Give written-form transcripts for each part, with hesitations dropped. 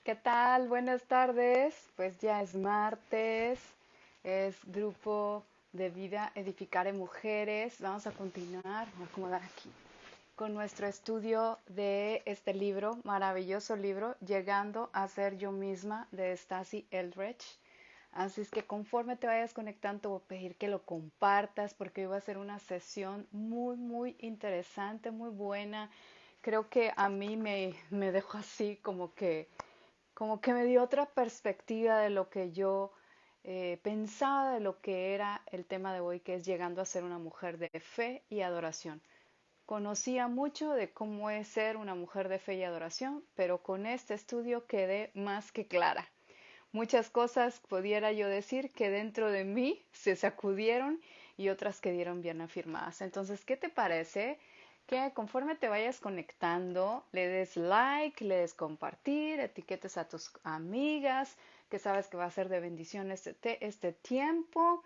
¿Qué tal? Buenas tardes. Pues ya es martes, es Grupo de Vida Edificare Mujeres. Vamos a continuar, voy a acomodar aquí, con nuestro estudio de este libro, maravilloso libro, Llegando a ser yo misma, de Stasi Eldredge. Así es que conforme te vayas conectando, voy a pedir que lo compartas porque hoy va a ser una sesión muy, muy interesante, muy buena. Creo que a mí me dejó así como que me dio otra perspectiva de lo que yo pensaba de lo que era el tema de hoy, que es llegando a ser una mujer de fe y adoración. Conocía mucho de cómo es ser una mujer de fe y adoración, pero con este estudio quedé más que clara. Muchas cosas pudiera yo decir que dentro de mí se sacudieron y otras quedaron bien afirmadas. Entonces, ¿qué te parece? Que conforme te vayas conectando, le des like, le des compartir, etiquetes a tus amigas, que sabes que va a ser de bendición este tiempo.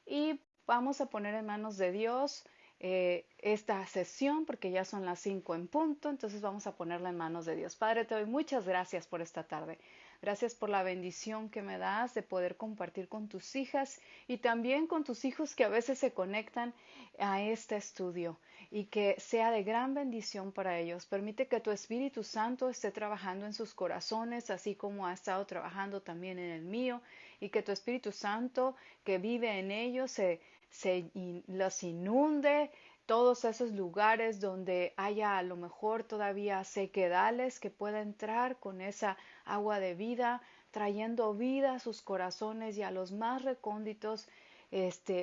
Y vamos a poner en manos de Dios esta sesión, porque ya son las 5 en punto, entonces vamos a ponerla en manos de Dios. Padre, te doy muchas gracias por esta tarde. Gracias por la bendición que me das de poder compartir con tus hijas y también con tus hijos que a veces se conectan a este estudio y que sea de gran bendición para ellos. Permite que tu Espíritu Santo esté trabajando en sus corazones, así como ha estado trabajando también en el mío, y que tu Espíritu Santo que vive en ellos los inunde, todos esos lugares donde haya a lo mejor todavía sequedales, que pueda entrar con esa agua de vida, trayendo vida a sus corazones y a los más recónditos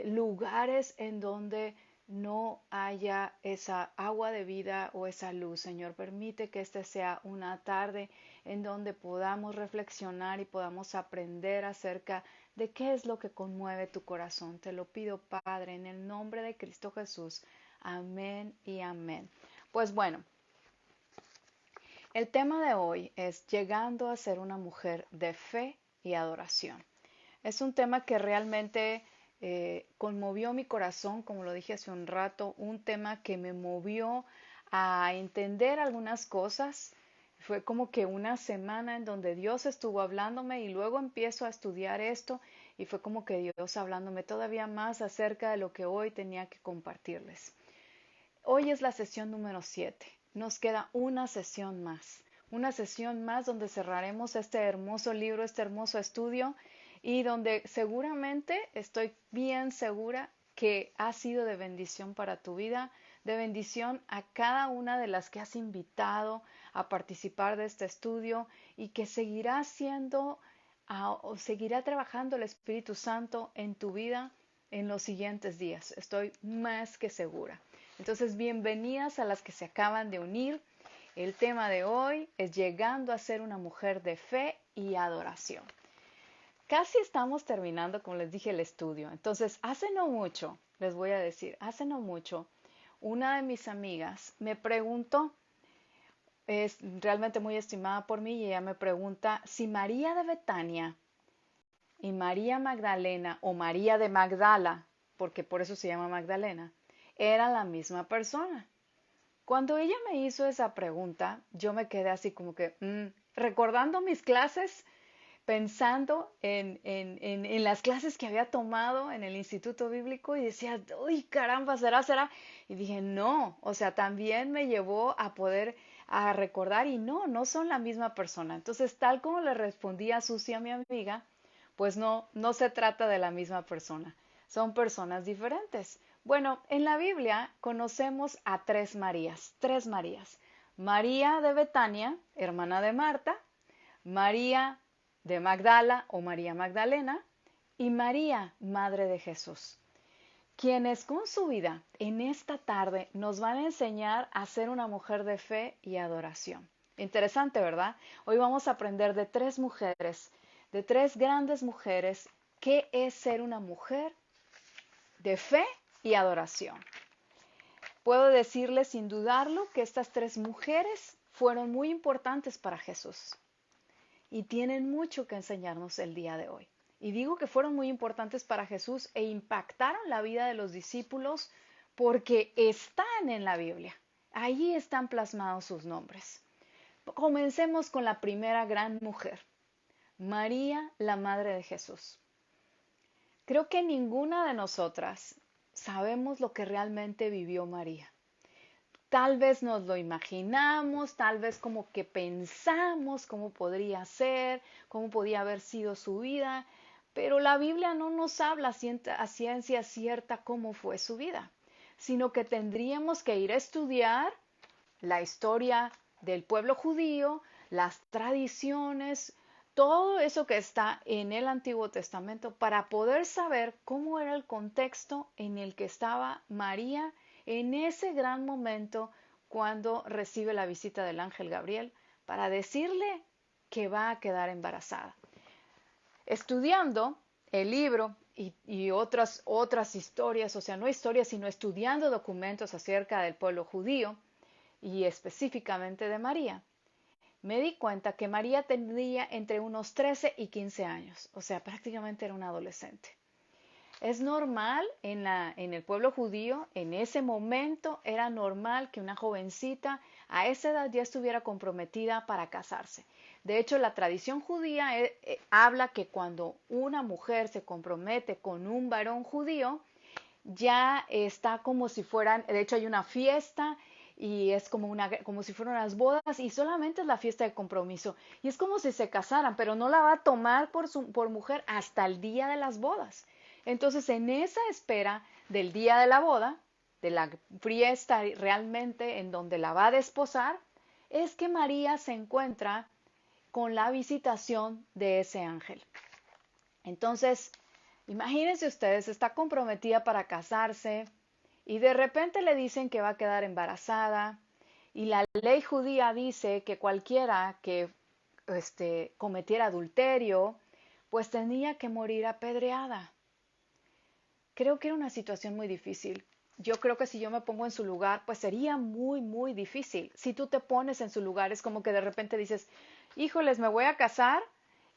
lugares en donde no haya esa agua de vida o esa luz. Señor, permite que esta sea una tarde en donde podamos reflexionar y podamos aprender acerca de qué es lo que conmueve tu corazón. Te lo pido, Padre, en el nombre de Cristo Jesús. Amén y amén. Pues bueno, el tema de hoy es llegando a ser una mujer de fe y adoración. Es un tema que realmente conmovió mi corazón, como lo dije hace un rato, un tema que me movió a entender algunas cosas. Fue como que una semana en donde Dios estuvo hablándome y luego empiezo a estudiar esto y fue como que Dios hablándome todavía más acerca de lo que hoy tenía que compartirles. Hoy es la sesión número 7. Nos queda una sesión más donde cerraremos este hermoso libro, este hermoso estudio y donde seguramente estoy bien segura que ha sido de bendición para tu vida, de bendición a cada una de las que has invitado a participar de este estudio y que seguirá siendo o seguirá trabajando el Espíritu Santo en tu vida en los siguientes días. Estoy más que segura. Entonces, bienvenidas a las que se acaban de unir. El tema de hoy es llegando a ser una mujer de fe y adoración. Casi estamos terminando, como les dije, el estudio. Entonces, hace no mucho, les voy a decir, hace no mucho, una de mis amigas me preguntó, es realmente muy estimada por mí, y ella me pregunta si María de Betania y María Magdalena o María de Magdala, porque por eso se llama Magdalena, eran la misma persona. Cuando ella me hizo esa pregunta, yo me quedé así como que recordando mis clases, pensando en las clases que había tomado en el Instituto Bíblico y decía, uy, caramba, será. Y dije, no, o sea, también me llevó a poder a recordar y no son la misma persona. Entonces, tal como le respondí a Susi, a mi amiga, pues no se trata de la misma persona, son personas diferentes. Bueno, en la Biblia conocemos a tres Marías, tres Marías. María de Betania, hermana de Marta, María de Magdala o María Magdalena y María, madre de Jesús, quienes con su vida en esta tarde nos van a enseñar a ser una mujer de fe y adoración. Interesante, ¿verdad? Hoy vamos a aprender de tres mujeres, de tres grandes mujeres, qué es ser una mujer de fe y adoración. Puedo decirles sin dudarlo que estas tres mujeres fueron muy importantes para Jesús y tienen mucho que enseñarnos el día de hoy. Y digo que fueron muy importantes para Jesús e impactaron la vida de los discípulos porque están en la Biblia. Allí están plasmados sus nombres. Comencemos con la primera gran mujer, María, la Madre de Jesús. Creo que ninguna de nosotras sabemos lo que realmente vivió María. Tal vez nos lo imaginamos, tal vez como que pensamos cómo podría ser, cómo podía haber sido su vida, pero la Biblia no nos habla a ciencia cierta cómo fue su vida, sino que tendríamos que ir a estudiar la historia del pueblo judío, las tradiciones, todo eso que está en el Antiguo Testamento para poder saber cómo era el contexto en el que estaba María en ese gran momento cuando recibe la visita del ángel Gabriel para decirle que va a quedar embarazada. Estudiando el libro y otras historias, o sea, no historias, sino estudiando documentos acerca del pueblo judío y específicamente de María, me di cuenta que María tenía entre unos 13 y 15 años, o sea, prácticamente era una adolescente. Es normal en el pueblo judío, en ese momento era normal que una jovencita a esa edad ya estuviera comprometida para casarse. De hecho, la tradición judía habla que cuando una mujer se compromete con un varón judío, ya está como si fueran, de hecho hay una fiesta y es como si fueran unas bodas y solamente es la fiesta de compromiso. Y es como si se casaran, pero no la va a tomar por mujer hasta el día de las bodas. Entonces, en esa espera del día de la boda, de la fiesta realmente en donde la va a desposar, es que María se encuentra con la visitación de ese ángel. Entonces, imagínense ustedes, está comprometida para casarse y de repente le dicen que va a quedar embarazada y la ley judía dice que cualquiera que cometiera adulterio, pues tenía que morir apedreada. Creo que era una situación muy difícil. Yo creo que si yo me pongo en su lugar, pues sería muy, muy difícil. Si tú te pones en su lugar, es como que de repente dices, híjoles, me voy a casar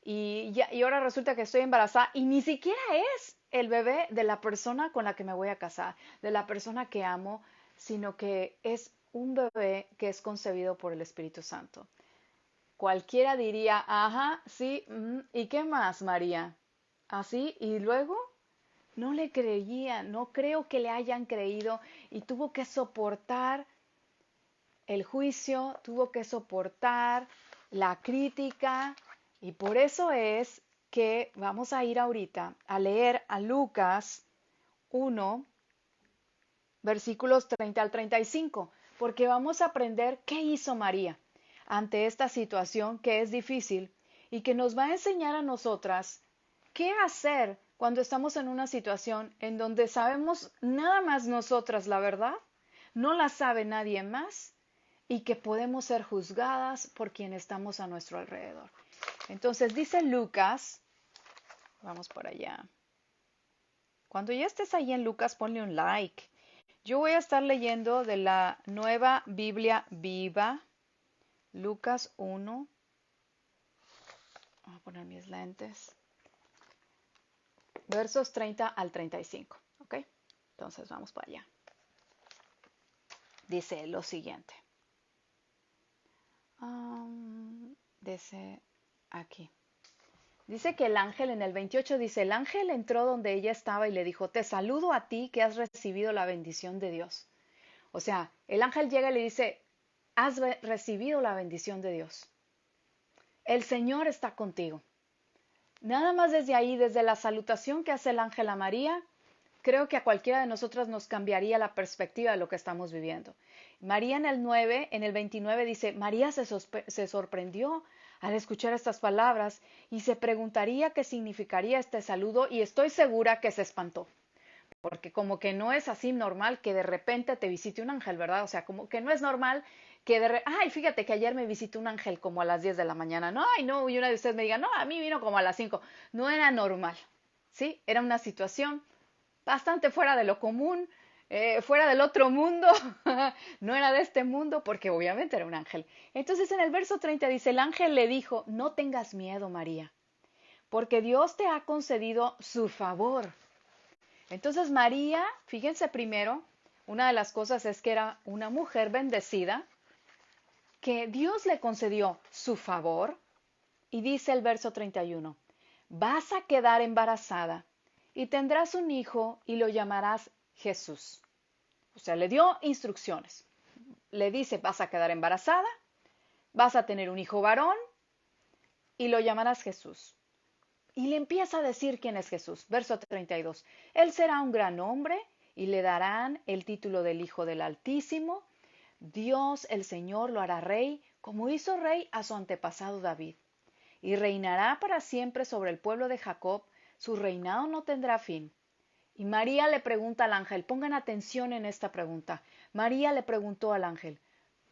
y ahora resulta que estoy embarazada y ni siquiera es el bebé de la persona con la que me voy a casar, de la persona que amo, sino que es un bebé que es concebido por el Espíritu Santo. Cualquiera diría, ajá, sí, ¿y qué más, María? ¿Así? ¿Y luego? No le creían, no creo que le hayan creído y tuvo que soportar el juicio, tuvo que soportar la crítica y por eso es que vamos a ir ahorita a leer a Lucas 1, versículos 30 al 35, porque vamos a aprender qué hizo María ante esta situación que es difícil y que nos va a enseñar a nosotras qué hacer cuando estamos en una situación en donde sabemos nada más nosotras la verdad, no la sabe nadie más y que podemos ser juzgadas por quien estamos a nuestro alrededor. Entonces dice Lucas, vamos por allá. Cuando ya estés ahí en Lucas, ponle un like. Yo voy a estar leyendo de la Nueva Biblia Viva, Lucas 1. Voy a poner mis lentes. Versos 30 al 35. ¿Ok? Entonces vamos para allá. Dice lo siguiente. Dice aquí. Dice que el ángel en el 28 dice, el ángel entró donde ella estaba y le dijo, te saludo a ti que has recibido la bendición de Dios. O sea, el ángel llega y le dice, has recibido la bendición de Dios. El Señor está contigo. Nada más desde ahí, desde la salutación que hace el ángel a María, creo que a cualquiera de nosotras nos cambiaría la perspectiva de lo que estamos viviendo. María en el 29 dice, María se sorprendió al escuchar estas palabras y se preguntaría qué significaría este saludo y estoy segura que se espantó. Porque como que no es así normal que de repente te visite un ángel, ¿verdad? O sea, como que no es normal que ay, fíjate que ayer me visitó un ángel como a las 10 de la mañana. No, ay, no, y una de ustedes me diga, no, a mí vino como a las 5. No era normal, ¿sí? Era una situación bastante fuera de lo común, fuera del otro mundo, no era de este mundo, porque obviamente era un ángel. Entonces en el verso 30 dice, el ángel le dijo, no tengas miedo, María, porque Dios te ha concedido su favor. Entonces María, fíjense primero, una de las cosas es que era una mujer bendecida, que Dios le concedió su favor y dice el verso 31, vas a quedar embarazada y tendrás un hijo y lo llamarás Jesús. O sea, le dio instrucciones. Le dice, vas a quedar embarazada, vas a tener un hijo varón y lo llamarás Jesús. Y le empieza a decir quién es Jesús. Verso 32. Él será un gran hombre y le darán el título del Hijo del Altísimo. Dios, el Señor, lo hará rey, como hizo rey a su antepasado David. Y reinará para siempre sobre el pueblo de Jacob. Su reinado no tendrá fin. Y María le pregunta al ángel, pongan atención en esta pregunta. María le preguntó al ángel,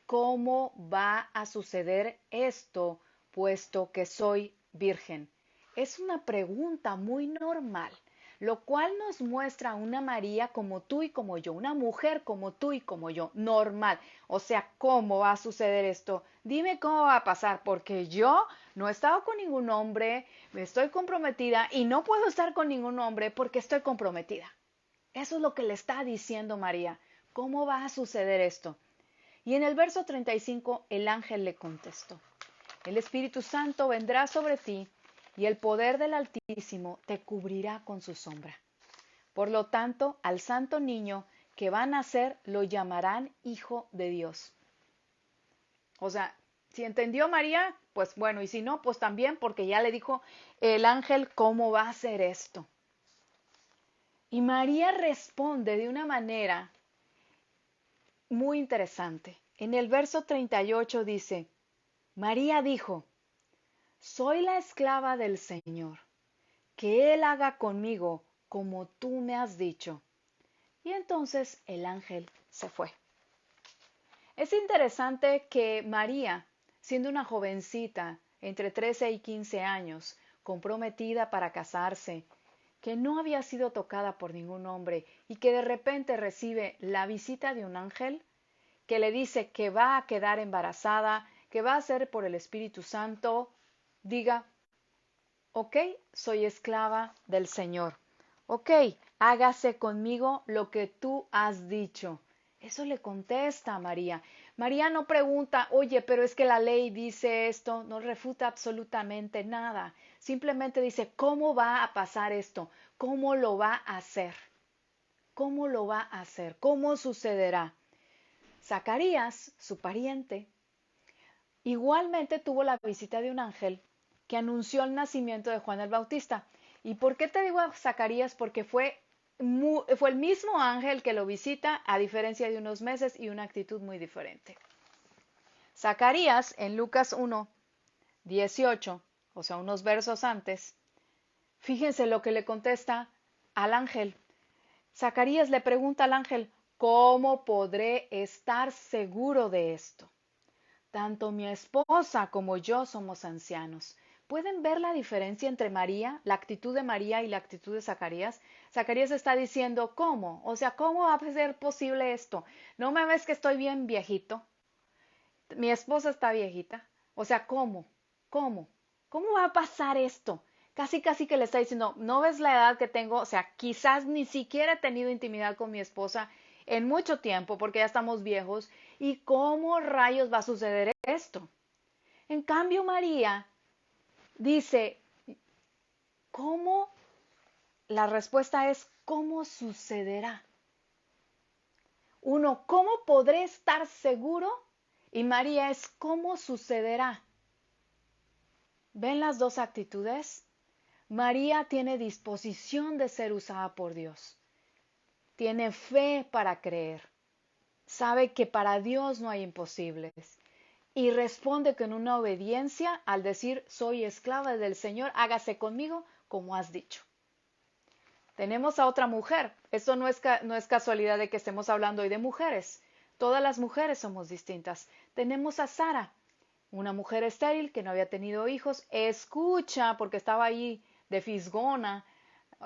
¿cómo va a suceder esto, puesto que soy virgen? Es una pregunta muy normal, lo cual nos muestra una María como tú y como yo, una mujer como tú y como yo, normal. O sea, ¿cómo va a suceder esto? Dime cómo va a pasar, porque yo no he estado con ningún hombre, me estoy comprometida y no puedo estar con ningún hombre porque estoy comprometida. Eso es lo que le está diciendo María. ¿Cómo va a suceder esto? Y en el verso 35 el ángel le contestó, el Espíritu Santo vendrá sobre ti y el poder del Altísimo te cubrirá con su sombra. Por lo tanto, al santo niño que va a nacer lo llamarán Hijo de Dios. O sea, si entendió María, pues bueno, y si no, pues también porque ya le dijo el ángel cómo va a ser esto. Y María responde de una manera muy interesante. En el verso 38 dice, María dijo, soy la esclava del Señor, que Él haga conmigo como tú me has dicho. Y entonces el ángel se fue. Es interesante que María, siendo una jovencita entre 13 y 15 años, comprometida para casarse, que no había sido tocada por ningún hombre y que de repente recibe la visita de un ángel que le dice que va a quedar embarazada, que va a ser por el Espíritu Santo, diga, ok, soy esclava del Señor. Ok, hágase conmigo lo que tú has dicho. Eso le contesta a María. María no pregunta, oye, pero es que la ley dice esto, no refuta absolutamente nada. Simplemente dice, ¿cómo va a pasar esto? ¿Cómo lo va a hacer? ¿Cómo lo va a hacer? ¿Cómo sucederá? Zacarías, su pariente, igualmente tuvo la visita de un ángel que anunció el nacimiento de Juan el Bautista. ¿Y por qué te digo a Zacarías? Porque fue el mismo ángel que lo visita, a diferencia de unos meses y una actitud muy diferente. Zacarías, en Lucas 1, 18, o sea, unos versos antes, fíjense lo que le contesta al ángel. Zacarías le pregunta al ángel, ¿cómo podré estar seguro de esto? Tanto mi esposa como yo somos ancianos. ¿Pueden ver la diferencia entre María, la actitud de María y la actitud de Zacarías? Zacarías está diciendo, ¿cómo? O sea, ¿cómo va a ser posible esto? ¿No me ves que estoy bien viejito? Mi esposa está viejita. O sea, ¿cómo? ¿Cómo? ¿Cómo va a pasar esto? Casi, casi que le está diciendo, ¿no ves la edad que tengo? O sea, quizás ni siquiera he tenido intimidad con mi esposa en mucho tiempo porque ya estamos viejos. ¿Y cómo rayos va a suceder esto? En cambio, María dice, ¿cómo? La respuesta es, ¿cómo sucederá? Uno, ¿cómo podré estar seguro? Y María es, ¿cómo sucederá? ¿Ven las dos actitudes? María tiene disposición de ser usada por Dios. Tiene fe para creer. Sabe que para Dios no hay imposibles. Y responde con una obediencia al decir, soy esclava del Señor, hágase conmigo como has dicho. Tenemos a otra mujer. Esto no es casualidad de que estemos hablando hoy de mujeres. Todas las mujeres somos distintas. Tenemos a Sara, una mujer estéril que no había tenido hijos. Escucha, porque estaba ahí de fisgona,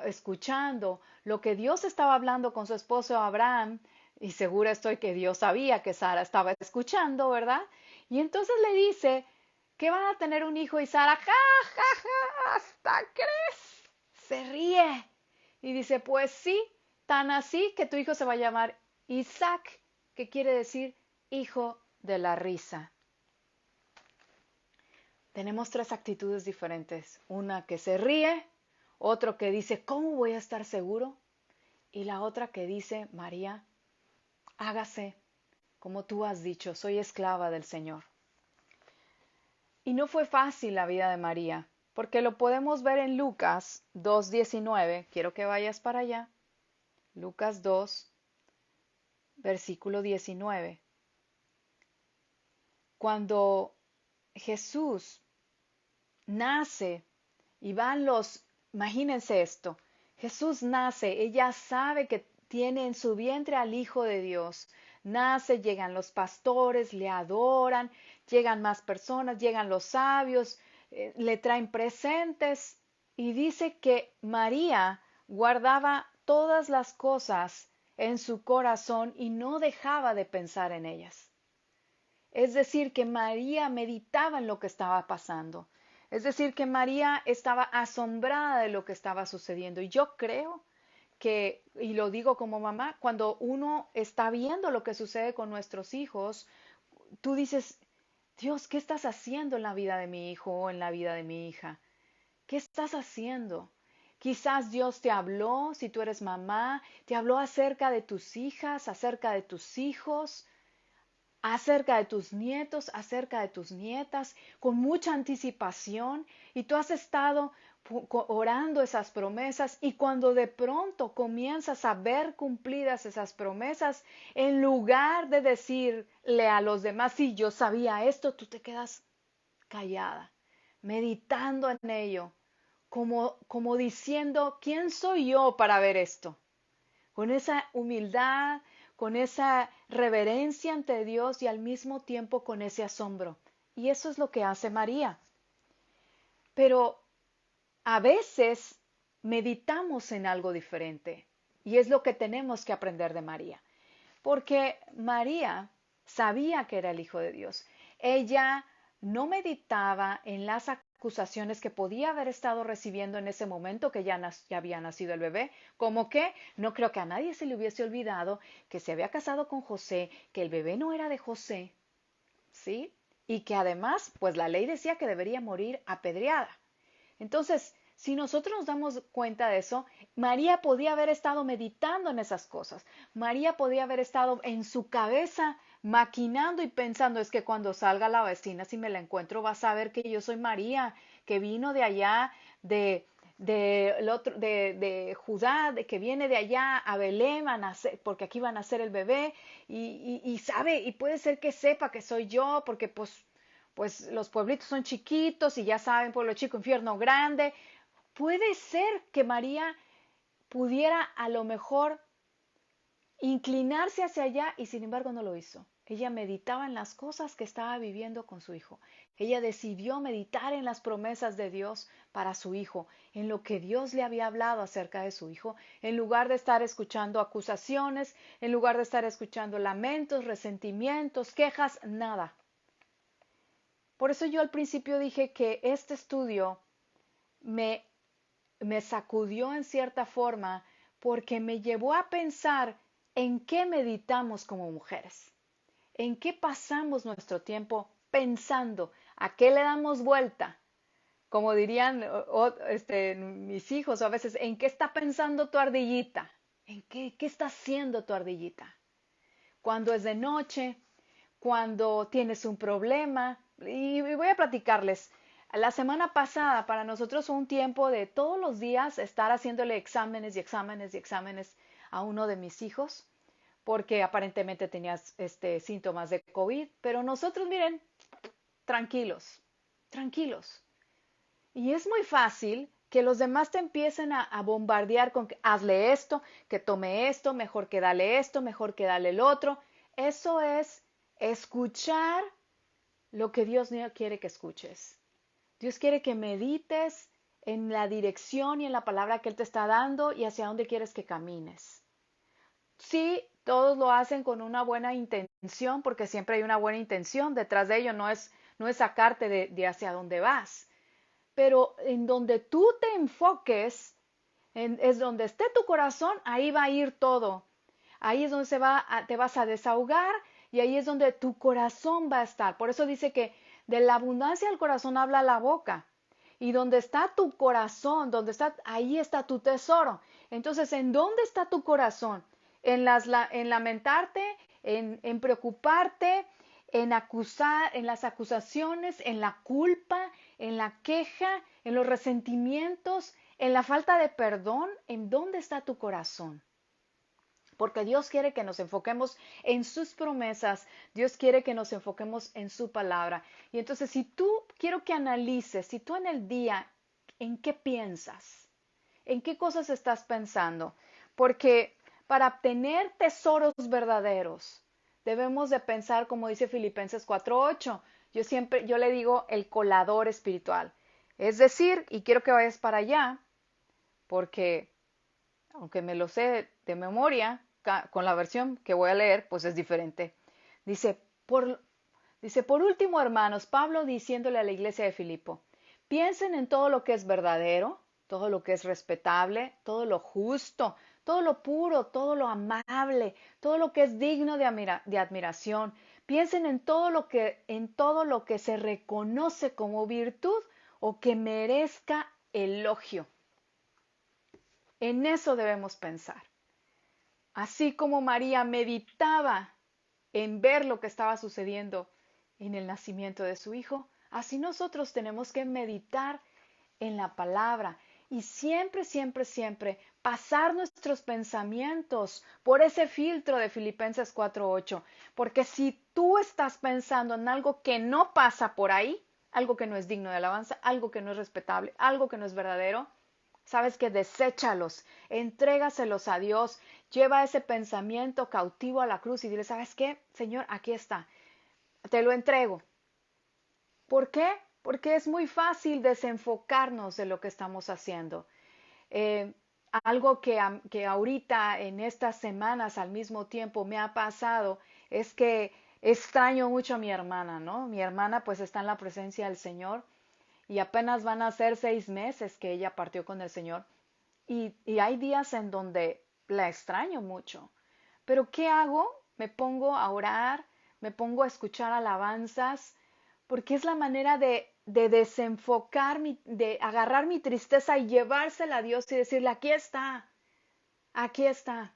escuchando lo que Dios estaba hablando con su esposo Abraham. Y segura estoy que Dios sabía que Sara estaba escuchando, ¿verdad? Y entonces le dice que van a tener un hijo y Sara, ja, ja, ja, ¿hasta crees? Se ríe y dice, pues sí, tan así que tu hijo se va a llamar Isaac, que quiere decir hijo de la risa. tenemos tres actitudes diferentes. Una que se ríe, otro que dice, ¿cómo voy a estar seguro? Y la otra que dice, María, hágase como tú has dicho, soy esclava del Señor. Y no fue fácil la vida de María, porque lo podemos ver en Lucas 2:19. Quiero que vayas para allá. Lucas 2, versículo 19. Cuando Jesús nace y imagínense esto, Jesús nace, ella sabe que tiene en su vientre al Hijo de Dios, nace, llegan los pastores, le adoran, llegan más personas, llegan los sabios, le traen presentes y dice que María guardaba todas las cosas en su corazón y no dejaba de pensar en ellas. Es decir, que María meditaba en lo que estaba pasando. Es decir, que María estaba asombrada de lo que estaba sucediendo. Y yo creo que, y lo digo como mamá, cuando uno está viendo lo que sucede con nuestros hijos, tú dices, Dios, ¿qué estás haciendo en la vida de mi hijo o en la vida de mi hija? ¿Qué estás haciendo? Quizás Dios te habló, si tú eres mamá, te habló acerca de tus hijas, acerca de tus hijos, acerca de tus nietos, acerca de tus nietas, con mucha anticipación, y tú has estado orando esas promesas, y cuando de pronto comienzas a ver cumplidas esas promesas, en lugar de decirle a los demás, sí, yo sabía esto, tú te quedas callada, meditando en ello, como diciendo, ¿quién soy yo para ver esto? Con esa humildad, con esa reverencia ante Dios y al mismo tiempo con ese asombro. Y eso es lo que hace María. Pero a veces meditamos en algo diferente y es lo que tenemos que aprender de María. Porque María sabía que era el Hijo de Dios. Ella no meditaba en las acusaciones que podía haber estado recibiendo en ese momento que ya había nacido el bebé, como que no creo que a nadie se le hubiese olvidado que se había casado con José, que el bebé no era de José, ¿sí? Y que además, pues la ley decía que debería morir apedreada. Entonces, si nosotros nos damos cuenta de eso, María podía haber estado meditando en esas cosas. María podía haber estado en su cabeza maquinando y pensando, es que cuando salga la vecina, si me la encuentro, va a saber que yo soy María, que vino de allá, de Judá, que viene de allá a Belén a nacer, porque aquí va a nacer el bebé, y sabe, y puede ser que sepa que soy yo, porque pues los pueblitos son chiquitos y ya saben, pueblo chico, infierno grande. Puede ser que María pudiera a lo mejor inclinarse hacia allá y sin embargo no lo hizo. Ella meditaba en las cosas que estaba viviendo con su hijo. Ella decidió meditar en las promesas de Dios para su hijo, en lo que Dios le había hablado acerca de su hijo, en lugar de estar escuchando acusaciones, en lugar de estar escuchando lamentos, resentimientos, quejas, nada. Por eso yo al principio dije que este estudio me, me sacudió en cierta forma porque me llevó a pensar en qué meditamos como mujeres, en qué pasamos nuestro tiempo pensando, a qué le damos vuelta, como dirían mis hijos a veces, ¿en qué está pensando tu ardillita? ¿En qué está haciendo tu ardillita? Cuando es de noche, cuando tienes un problema. Y voy a platicarles. La semana pasada para nosotros fue un tiempo de todos los días estar haciéndole exámenes y exámenes y exámenes a uno de mis hijos, porque aparentemente tenías síntomas de COVID, pero nosotros, miren, tranquilos, tranquilos. Y es muy fácil que los demás te empiecen a bombardear con que hazle esto, que tome esto, mejor que dale esto, mejor que dale el otro. Eso es escuchar lo que Dios no quiere que escuches. Dios quiere que medites en la dirección y en la palabra que Él te está dando y hacia dónde quieres que camines. Sí, todos lo hacen con una buena intención, porque siempre hay una buena intención. Detrás de ello no es sacarte de hacia dónde vas. Pero en donde tú te enfoques, es donde esté tu corazón, ahí va a ir todo. Ahí es donde te vas a desahogar y ahí es donde tu corazón va a estar. Por eso dice que De la abundancia del corazón habla la boca. Y donde está tu corazón, ahí está tu tesoro. Entonces, ¿en dónde está tu corazón? En lamentarte, en preocuparte, en acusar, en las acusaciones, en la culpa, en la queja, en los resentimientos, en la falta de perdón. ¿En dónde está tu corazón? Porque Dios quiere que nos enfoquemos en sus promesas, Dios quiere que nos enfoquemos en su palabra. Y entonces, quiero que analices, si tú en el día, ¿en qué piensas? ¿En qué cosas estás pensando? Porque para obtener tesoros verdaderos, debemos de pensar, como dice Filipenses 4:8. Yo le digo el colador espiritual. Es decir, y quiero que vayas para allá, porque aunque me lo sé de memoria, con la versión que voy a leer, pues es diferente. Dice, por, por último, hermanos, Pablo diciéndole a la iglesia de Filipo, piensen en todo lo que es verdadero, todo lo que es respetable, todo lo justo, todo lo puro, todo lo amable, todo lo que es digno de admiración. Piensen en todo lo que se reconoce como virtud o que merezca elogio. En eso debemos pensar. Así como María meditaba en ver lo que estaba sucediendo en el nacimiento de su hijo, así nosotros tenemos que meditar en la palabra y siempre, siempre, siempre pasar nuestros pensamientos por ese filtro de Filipenses 4:8, porque si tú estás pensando en algo que no pasa por ahí, algo que no es digno de alabanza, algo que no es respetable, algo que no es verdadero, sabes que deséchalos, entrégaselos a Dios, lleva ese pensamiento cautivo a la cruz y dile, ¿sabes qué? Señor, aquí está, te lo entrego. ¿Por qué? Porque es muy fácil desenfocarnos de lo que estamos haciendo. Eh, Algo que ahorita en estas semanas al mismo tiempo me ha pasado es que extraño mucho a mi hermana, ¿no? Mi hermana pues está en la presencia del Señor y apenas van a ser 6 meses que ella partió con el Señor. Y hay días en donde la extraño mucho. Pero ¿qué hago? Me pongo a orar, me pongo a escuchar alabanzas, porque es la manera de desenfocar, de agarrar mi tristeza y llevársela a Dios y decirle, aquí está, aquí está.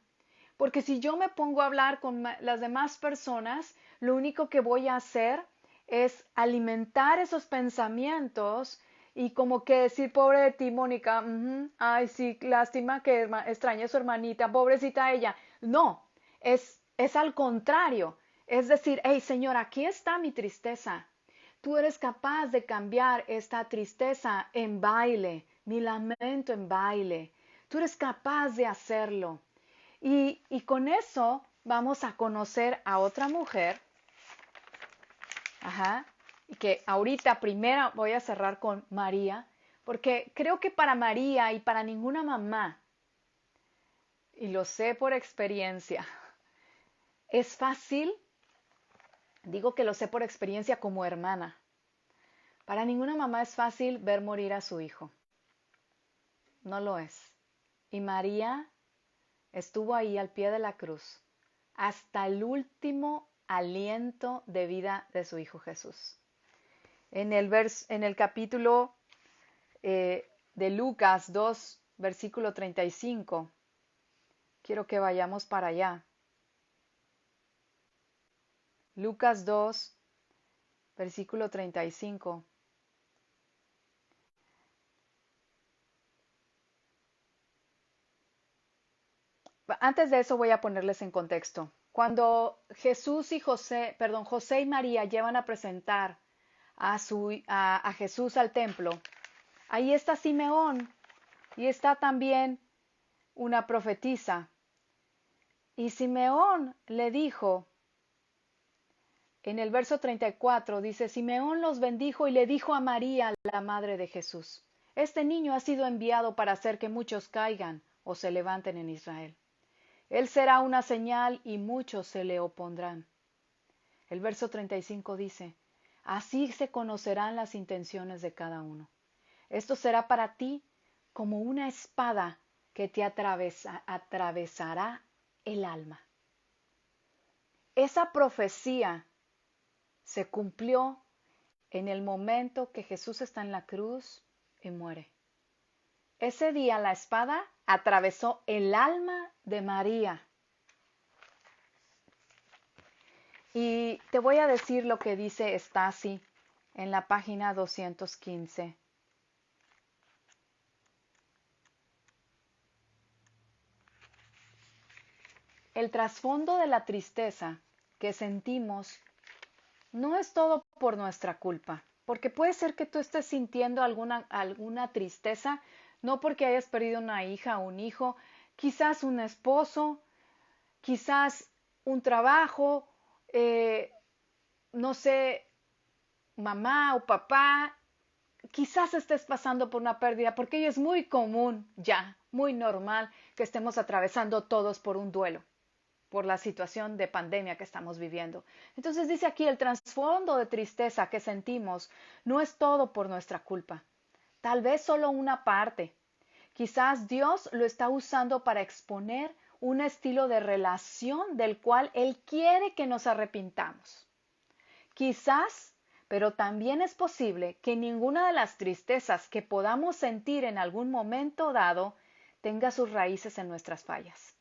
Porque si yo me pongo a hablar con las demás personas, lo único que voy a hacer es alimentar esos pensamientos y como que decir, pobre de ti, Mónica, ay, sí, lástima que extrañe a su hermanita, pobrecita ella. No, es al contrario. Es decir, hey, Señor, aquí está mi tristeza. Tú eres capaz de cambiar esta tristeza en baile, mi lamento en baile. Tú eres capaz de hacerlo. Y con eso vamos a conocer a otra mujer, ajá, y que ahorita primero voy a cerrar con María, porque creo que para María y para ninguna mamá, y lo sé por experiencia, es fácil, digo que lo sé por experiencia como hermana, para ninguna mamá es fácil ver morir a su hijo, no lo es. Y María estuvo ahí al pie de la cruz hasta el último aliento de vida de su Hijo Jesús. En el capítulo de Lucas 2, versículo 35, quiero que vayamos para allá. Lucas 2, versículo 35. Antes de eso voy a ponerles en contexto. Cuando José y María llevan a presentar a Jesús al templo, ahí está Simeón y está también una profetisa. Y Simeón le dijo, en el verso 34 dice, Simeón los bendijo y le dijo a María, la madre de Jesús, este niño ha sido enviado para hacer que muchos caigan o se levanten en Israel. Él será una señal y muchos se le opondrán. El verso 35 dice, así se conocerán las intenciones de cada uno. Esto será para ti como una espada que te atravesará el alma. Esa profecía se cumplió en el momento que Jesús está en la cruz y muere. Ese día la espada atravesó el alma de María. Y te voy a decir lo que dice Stasi en la página 215. El trasfondo de la tristeza que sentimos no es todo por nuestra culpa, porque puede ser que tú estés sintiendo alguna tristeza, no porque hayas perdido una hija o un hijo, quizás un esposo, quizás un trabajo, no sé, mamá o papá, quizás estés pasando por una pérdida, porque ello es muy común ya, muy normal que estemos atravesando todos por un duelo, por la situación de pandemia que estamos viviendo. Entonces dice aquí, el trasfondo de tristeza que sentimos no es todo por nuestra culpa, tal vez solo una parte. Quizás Dios lo está usando para exponer un estilo de relación del cual Él quiere que nos arrepintamos. Quizás, pero también es posible que ninguna de las tristezas que podamos sentir en algún momento dado tenga sus raíces en nuestras fallas.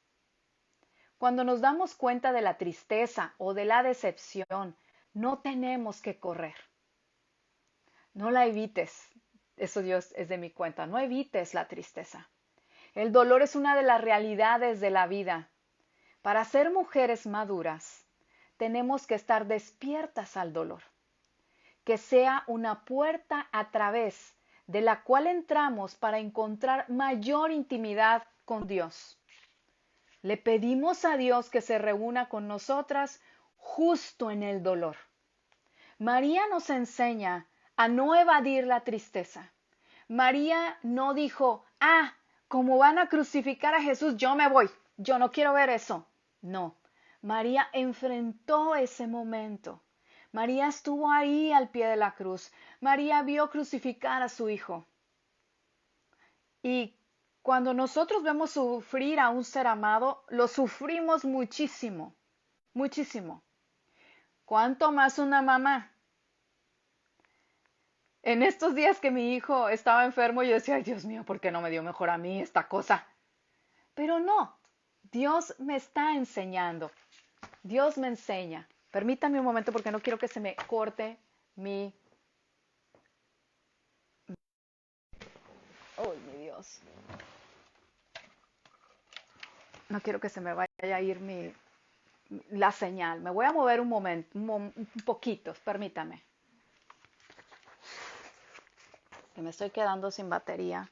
Cuando nos damos cuenta de la tristeza o de la decepción, no tenemos que correr. No la evites. Eso Dios es de mi cuenta. No evites la tristeza. El dolor es una de las realidades de la vida. Para ser mujeres maduras, tenemos que estar despiertas al dolor. Que sea una puerta a través de la cual entramos para encontrar mayor intimidad con Dios. Le pedimos a Dios que se reúna con nosotras justo en el dolor. María nos enseña a no evadir la tristeza. María no dijo, como van a crucificar a Jesús, yo me voy, yo no quiero ver eso. No, María enfrentó ese momento. María estuvo ahí al pie de la cruz. María vio crucificar a su hijo. Y cuando nosotros vemos sufrir a un ser amado, lo sufrimos muchísimo, muchísimo. ¿Cuánto más una mamá? En estos días que mi hijo estaba enfermo, yo decía, ay Dios mío, ¿por qué no me dio mejor a mí esta cosa? Pero no, Dios me está enseñando. Dios me enseña. Permítame un momento porque no quiero que se me corte mi... ¡Ay, mi Dios! No quiero que se me vaya a ir la señal. Me voy a mover un momento, un poquito, permítame. Que me estoy quedando sin batería.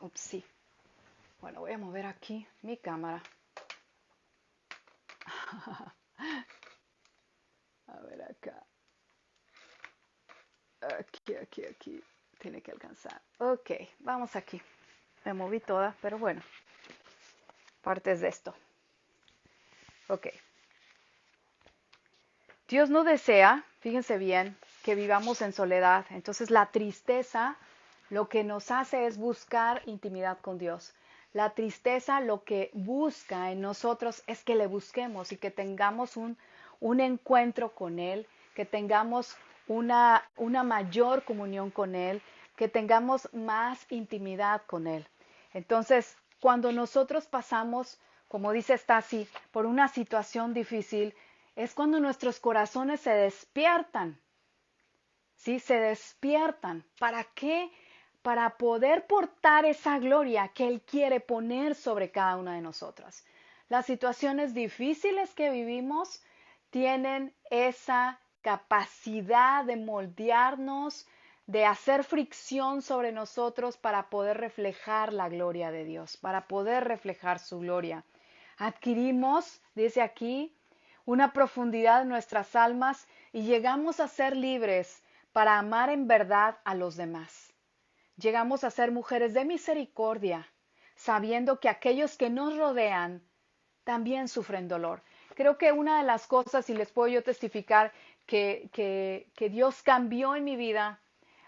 Ups, sí. Bueno, voy a mover aquí mi cámara. A ver acá. Aquí. Tiene que alcanzar. Ok, vamos aquí. Me moví toda, pero bueno. Partes de esto. Ok. Dios no desea, fíjense bien, que vivamos en soledad. Entonces la tristeza lo que nos hace es buscar intimidad con Dios. La tristeza lo que busca en nosotros es que le busquemos y que tengamos un encuentro con Él, que tengamos una mayor comunión con Él, que tengamos más intimidad con Él. Entonces, cuando nosotros pasamos, como dice Stasi, por una situación difícil, es cuando nuestros corazones se despiertan. ¿Sí? Se despiertan. ¿Para qué? Para poder portar esa gloria que Él quiere poner sobre cada una de nosotras. Las situaciones difíciles que vivimos tienen esa capacidad de moldearnos, de hacer fricción sobre nosotros para poder reflejar la gloria de Dios, para poder reflejar su gloria. Adquirimos, dice aquí, una profundidad en nuestras almas y llegamos a ser libres para amar en verdad a los demás. Llegamos a ser mujeres de misericordia, sabiendo que aquellos que nos rodean también sufren dolor. Creo que una de las cosas, y les puedo yo testificar, que Dios cambió en mi vida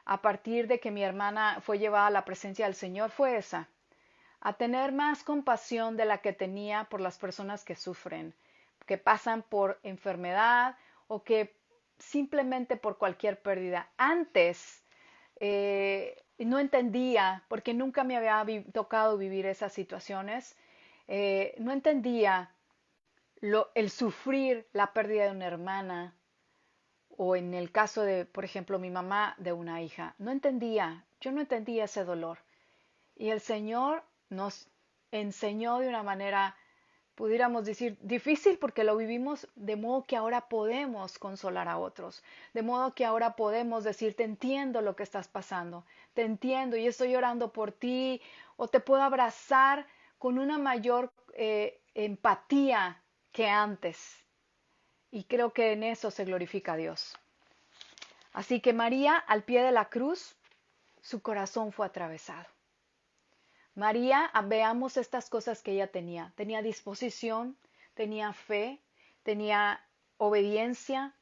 a partir de que mi hermana fue llevada a la presencia del Señor, fue esa. a tener más compasión de la que tenía por las personas que sufren, que pasan por enfermedad o que simplemente por cualquier pérdida. Antes no entendía, porque nunca me había tocado vivir esas situaciones, no entendía el sufrir la pérdida de una hermana o en el caso de, por ejemplo, mi mamá de una hija. Yo no entendía ese dolor. Y el Señor nos enseñó de una manera, pudiéramos decir, difícil porque lo vivimos, de modo que ahora podemos consolar a otros, de modo que ahora podemos decir, te entiendo lo que estás pasando, te entiendo y estoy orando por ti, o te puedo abrazar con una mayor empatía que antes. Y creo que en eso se glorifica a Dios. Así que María, al pie de la cruz, su corazón fue atravesado. María, veamos estas cosas que ella tenía. Tenía disposición, tenía fe, tenía obediencia,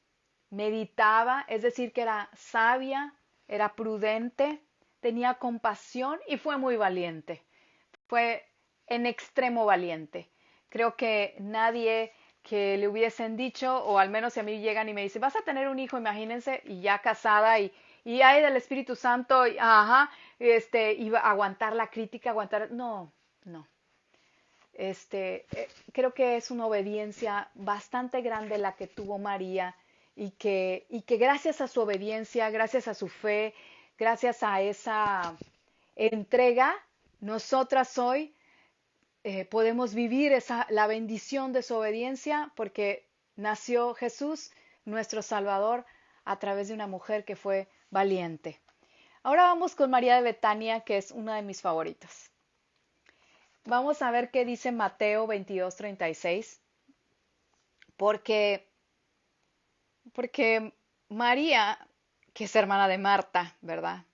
meditaba, es decir, que era sabia, era prudente, tenía compasión y fue muy valiente. Fue en extremo valiente. Creo que nadie que le hubiesen dicho, o al menos si a mí llegan y me dicen, vas a tener un hijo, imagínense, y ya casada, y hay del Espíritu Santo, iba a aguantar la crítica, no, no. Creo que es una obediencia bastante grande la que tuvo María y que gracias a su obediencia, gracias a su fe, gracias a esa entrega, nosotras hoy podemos vivir la bendición de su obediencia porque nació Jesús, nuestro Salvador, a través de una mujer que fue valiente. Ahora vamos con María de Betania, que es una de mis favoritas. Vamos a ver qué dice Mateo 22:36, porque María, que es hermana de Marta, ¿verdad?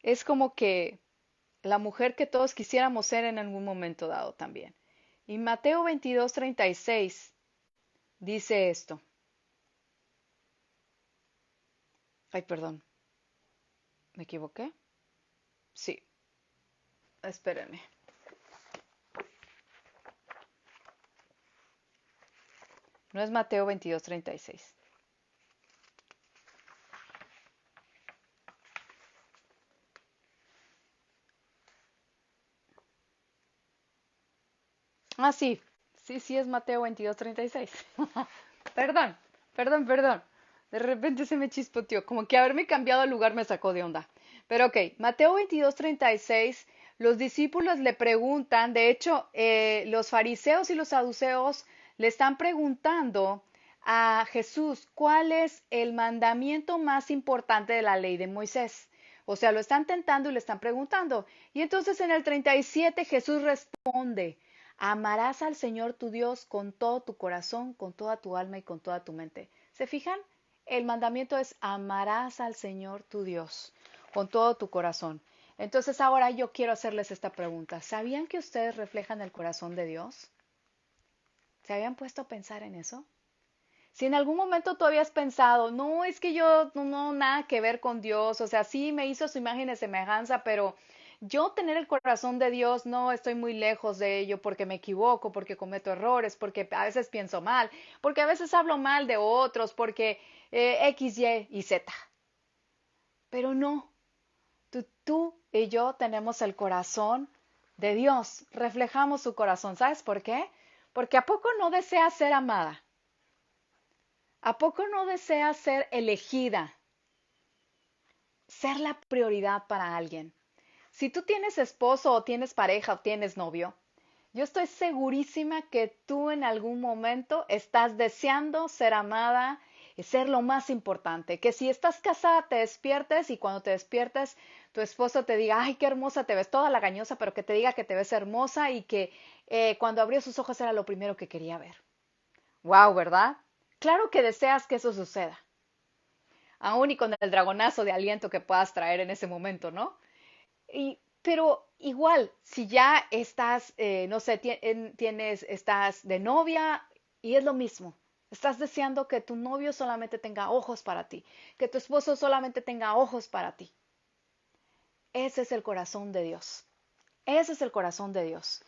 Es como que la mujer que todos quisiéramos ser en algún momento dado también. Y Mateo 22:36 dice esto. Ay, perdón, ¿me equivoqué? Sí, espérenme. No es Mateo 22:36. Ah, sí, sí es Mateo 22:36. Perdón, perdón. De repente se me chispoteó, como que haberme cambiado el lugar me sacó de onda. Pero ok, Mateo 22:36, los discípulos le preguntan, de hecho, los fariseos y los saduceos le están preguntando a Jesús cuál es el mandamiento más importante de la ley de Moisés. O sea, lo están tentando y le están preguntando. Y entonces en el 37 Jesús responde, amarás al Señor tu Dios con todo tu corazón, con toda tu alma y con toda tu mente. ¿Se fijan? El mandamiento es amarás al Señor tu Dios con todo tu corazón. Entonces ahora yo quiero hacerles esta pregunta. ¿Sabían que ustedes reflejan el corazón de Dios? ¿Se habían puesto a pensar en eso? Si en algún momento tú habías pensado, no, es que yo no, nada que ver con Dios, o sea, sí me hizo su imagen y semejanza, pero yo tener el corazón de Dios, no estoy muy lejos de ello porque me equivoco, porque cometo errores, porque a veces pienso mal, porque a veces hablo mal de otros, porque X, Y Z. Pero no, tú y yo tenemos el corazón de Dios, reflejamos su corazón. ¿Sabes por qué? Porque ¿a poco no deseas ser amada? ¿A poco no deseas ser elegida? Ser la prioridad para alguien. Si tú tienes esposo o tienes pareja o tienes novio, yo estoy segurísima que tú en algún momento estás deseando ser amada y ser lo más importante. Que si estás casada te despiertes y cuando te despiertes tu esposo te diga, ay, qué hermosa te ves, toda lagañosa, pero que te diga que te ves hermosa y que cuando abrió sus ojos era lo primero que quería ver. Wow, ¿verdad? Claro que deseas que eso suceda, aún y con el dragonazo de aliento que puedas traer en ese momento, ¿no? Pero igual, si ya estás, no sé, estás de novia y es lo mismo. Estás deseando que tu novio solamente tenga ojos para ti, que tu esposo solamente tenga ojos para ti. Ese es el corazón de Dios. Ese es el corazón de Dios.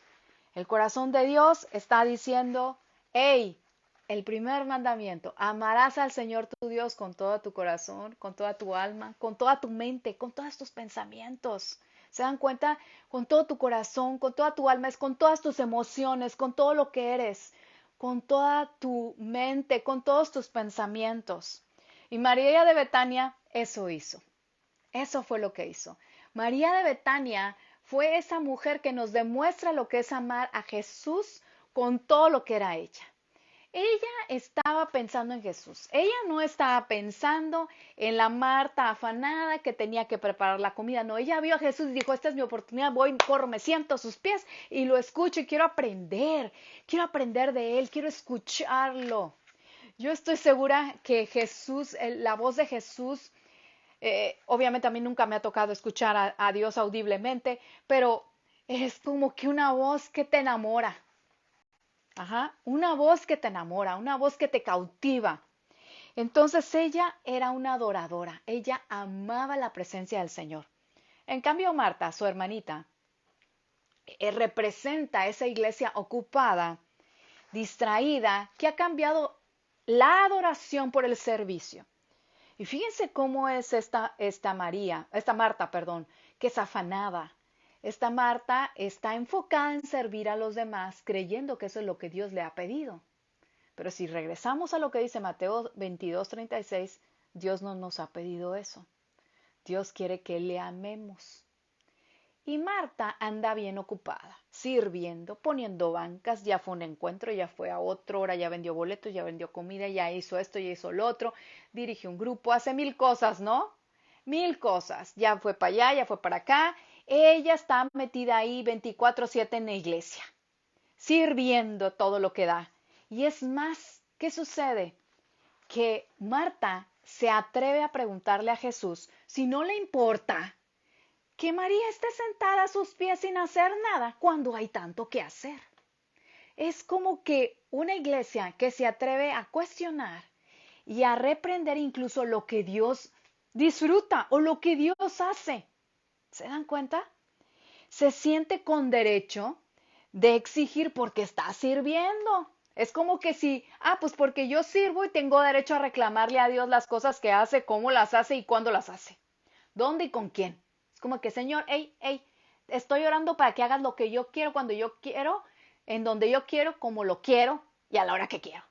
El corazón de Dios está diciendo, hey, el primer mandamiento, amarás al Señor tu Dios con todo tu corazón, con toda tu alma, con toda tu mente, con todos tus pensamientos. ¿Se dan cuenta? Con todo tu corazón, con toda tu alma, es con todas tus emociones, con todo lo que eres, con toda tu mente, con todos tus pensamientos. Y María de Betania eso hizo. Eso fue lo que hizo. María de Betania fue esa mujer que nos demuestra lo que es amar a Jesús con todo lo que era ella. Ella estaba pensando en Jesús. Ella no estaba pensando en la Marta afanada que tenía que preparar la comida. No, ella vio a Jesús y dijo, esta es mi oportunidad, voy, corro, me siento a sus pies y lo escucho y quiero aprender de él, quiero escucharlo. Yo estoy segura que Jesús, la voz de Jesús, obviamente a mí nunca me ha tocado escuchar a Dios audiblemente, pero es como que una voz que te enamora. Ajá, una voz que te enamora, una voz que te cautiva. Entonces ella era una adoradora, ella amaba la presencia del Señor. En cambio, Marta, su hermanita, representa esa iglesia ocupada, distraída, que ha cambiado la adoración por el servicio. Y fíjense cómo es esta Marta, perdón, que es afanada. Esta Marta está enfocada en servir a los demás, creyendo que eso es lo que Dios le ha pedido. Pero si regresamos a lo que dice Mateo 22:36, Dios no nos ha pedido eso. Dios quiere que le amemos. Y Marta anda bien ocupada, sirviendo, poniendo bancas, ya fue un encuentro, ya fue a otra hora, ya vendió boletos, ya vendió comida, ya hizo esto, ya hizo lo otro, dirige un grupo, hace mil cosas, ¿no? Mil cosas, ya fue para allá, ya fue para acá. Ella está metida ahí 24/7 en la iglesia, sirviendo todo lo que da. Y es más, ¿qué sucede? Que Marta se atreve a preguntarle a Jesús si no le importa que María esté sentada a sus pies sin hacer nada cuando hay tanto que hacer. Es como que una iglesia que se atreve a cuestionar y a reprender incluso lo que Dios disfruta o lo que Dios hace. ¿Se dan cuenta? Se siente con derecho de exigir porque está sirviendo. Es como que si, pues porque yo sirvo y tengo derecho a reclamarle a Dios las cosas que hace, cómo las hace y cuándo las hace. ¿Dónde y con quién? Es como que, Señor, estoy orando para que hagas lo que yo quiero, cuando yo quiero, en donde yo quiero, como lo quiero y a la hora que quiero.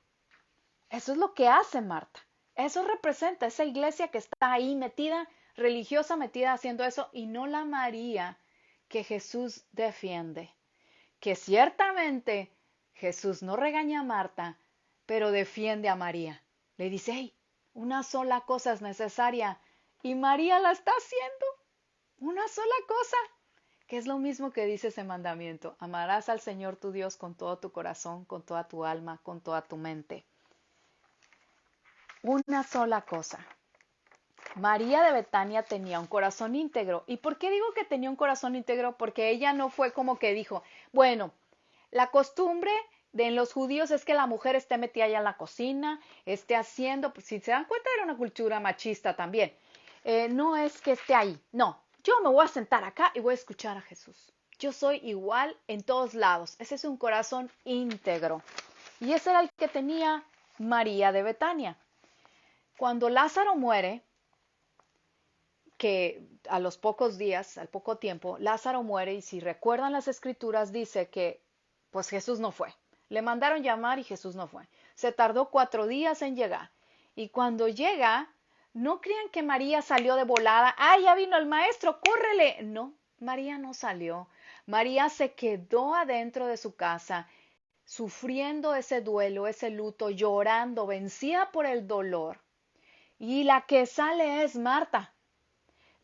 Eso es lo que hace Marta. Eso representa esa iglesia que está ahí metida, religiosa, metida haciendo eso, y no la María que Jesús defiende. Que ciertamente Jesús no regaña a Marta, pero defiende a María. Le dice, una sola cosa es necesaria, y María la está haciendo. Una sola cosa, que es lo mismo que dice ese mandamiento. Amarás al Señor tu Dios con todo tu corazón, con toda tu alma, con toda tu mente. Una sola cosa. María de Betania tenía un corazón íntegro. ¿Y por qué digo que tenía un corazón íntegro? Porque ella no fue como que dijo, bueno, la costumbre de los judíos es que la mujer esté metida allá en la cocina, esté haciendo, pues si se dan cuenta era una cultura machista también. No es que esté ahí, no. Yo me voy a sentar acá y voy a escuchar a Jesús. Yo soy igual en todos lados. Ese es un corazón íntegro. Y ese era el que tenía María de Betania. Cuando Lázaro muere, que a los pocos días, al poco tiempo, Lázaro muere y si recuerdan las escrituras dice que pues Jesús no fue. Le mandaron llamar y Jesús no fue. Se tardó 4 días en llegar. Y cuando llega, no crean que María salió de volada. Ya vino el maestro, córrele. No, María no salió. María se quedó adentro de su casa, sufriendo ese duelo, ese luto, llorando, vencida por el dolor. Y la que sale es Marta.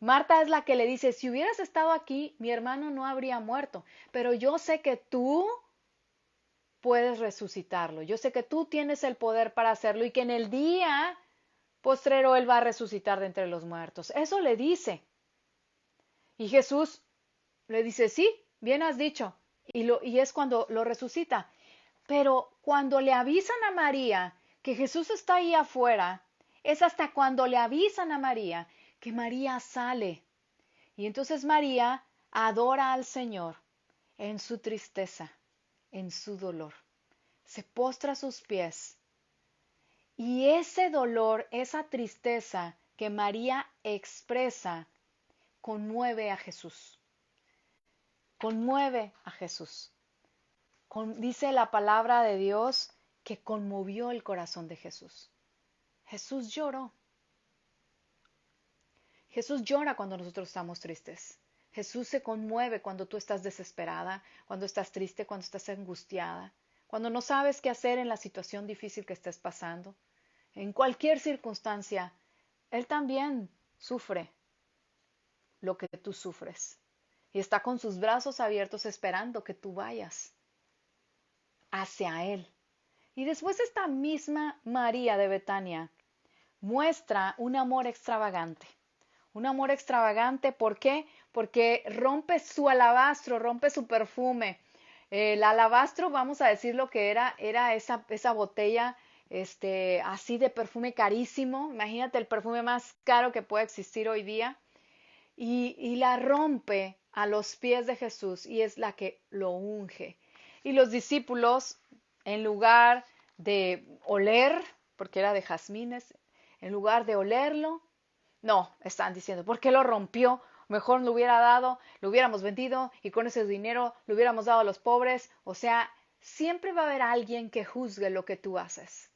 Marta es la que le dice, si hubieras estado aquí, mi hermano no habría muerto, pero yo sé que tú puedes resucitarlo. Yo sé que tú tienes el poder para hacerlo y que en el día postrero él va a resucitar de entre los muertos. Eso le dice. Y Jesús le dice, sí, bien has dicho. Y es cuando lo resucita. Pero cuando le avisan a María que Jesús está ahí afuera, es hasta cuando le avisan a María que María sale. Y entonces María adora al Señor. en su tristeza, en su dolor. Se postra a sus pies. Y ese dolor, esa tristeza que María expresa, conmueve a Jesús. Conmueve a Jesús. Dice la palabra de Dios que conmovió el corazón de Jesús. Jesús lloró. Jesús llora cuando nosotros estamos tristes. Jesús se conmueve cuando tú estás desesperada, cuando estás triste, cuando estás angustiada, cuando no sabes qué hacer en la situación difícil que estés pasando. En cualquier circunstancia, Él también sufre lo que tú sufres. Y está con sus brazos abiertos esperando que tú vayas hacia Él. Y después esta misma María de Betania muestra un amor extravagante. Un amor extravagante, ¿por qué? Porque rompe su alabastro, rompe su perfume. El alabastro, vamos a decir lo que era esa botella así de perfume carísimo. Imagínate el perfume más caro que puede existir hoy día. Y la rompe a los pies de Jesús y es la que lo unge. Y los discípulos, en lugar de oler, porque era de jazmines, en lugar de olerlo, no, están diciendo, ¿por qué lo rompió? Mejor lo hubiera dado, lo hubiéramos vendido y con ese dinero lo hubiéramos dado a los pobres. O sea, siempre va a haber alguien que juzgue lo que tú haces.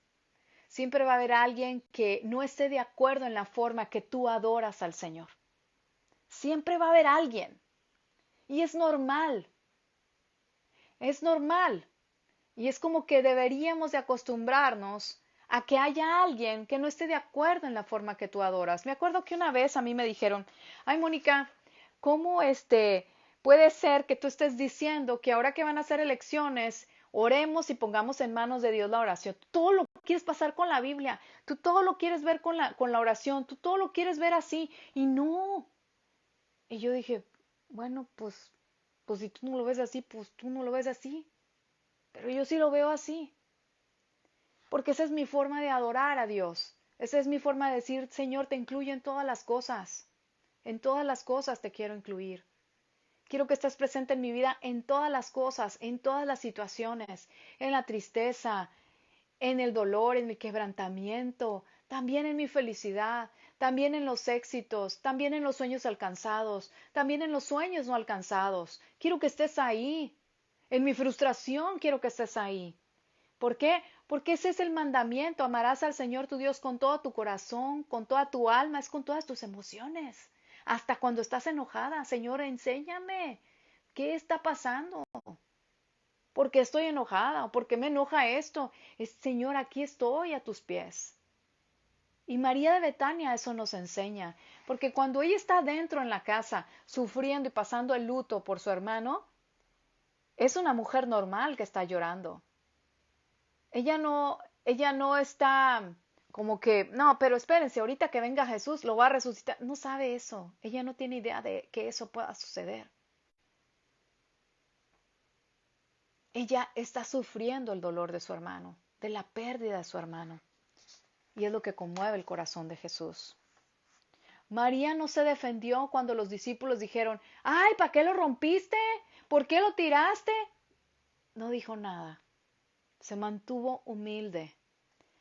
Siempre va a haber alguien que no esté de acuerdo en la forma que tú adoras al Señor. Siempre va a haber alguien. Y es normal. Es normal. Y es como que deberíamos de acostumbrarnos a que haya alguien que no esté de acuerdo en la forma que tú adoras. Me acuerdo que una vez a mí me dijeron, ay Mónica, ¿cómo puede ser que tú estés diciendo que ahora que van a hacer elecciones, oremos y pongamos en manos de Dios la oración? Tú todo lo quieres pasar con la Biblia, tú todo lo quieres ver con la oración, tú todo lo quieres ver así, y no. Y yo dije, bueno, pues si tú no lo ves así, pues tú no lo ves así. Pero yo sí lo veo así. Porque esa es mi forma de adorar a Dios. Esa es mi forma de decir, Señor, te incluyo en todas las cosas. En todas las cosas te quiero incluir. Quiero que estés presente en mi vida en todas las cosas, en todas las situaciones, en la tristeza, en el dolor, en mi quebrantamiento, también en mi felicidad, también en los éxitos, también en los sueños alcanzados, también en los sueños no alcanzados. Quiero que estés ahí. En mi frustración quiero que estés ahí. ¿Por qué? Porque ese es el mandamiento. Amarás al Señor tu Dios con todo tu corazón, con toda tu alma, es con todas tus emociones. Hasta cuando estás enojada, Señor, enséñame. ¿Qué está pasando? ¿Por qué estoy enojada? ¿O por qué me enoja esto? Señor, aquí estoy a tus pies. Y María de Betania eso nos enseña, porque cuando ella está dentro en la casa, sufriendo y pasando el luto por su hermano, es una mujer normal que está llorando. Ella no está como que, no, pero espérense, ahorita que venga Jesús lo va a resucitar. No sabe eso. Ella no tiene idea de que eso pueda suceder. Ella está sufriendo el dolor de su hermano, de la pérdida de su hermano. Y es lo que conmueve el corazón de Jesús. María no se defendió cuando los discípulos dijeron, ay, ¿para qué lo rompiste? ¿Por qué lo tiraste? No dijo nada. Se mantuvo humilde.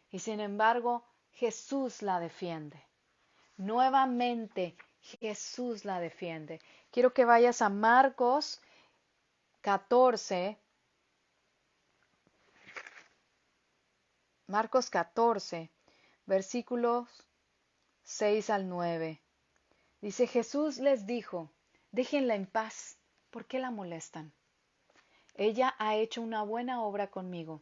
Y sin embargo, Jesús la defiende. Nuevamente, Jesús la defiende. Quiero que vayas a Marcos 14. Marcos 14, versículos 6 al 9. Dice, Jesús les dijo, déjenla en paz, ¿por qué la molestan? Ella ha hecho una buena obra conmigo,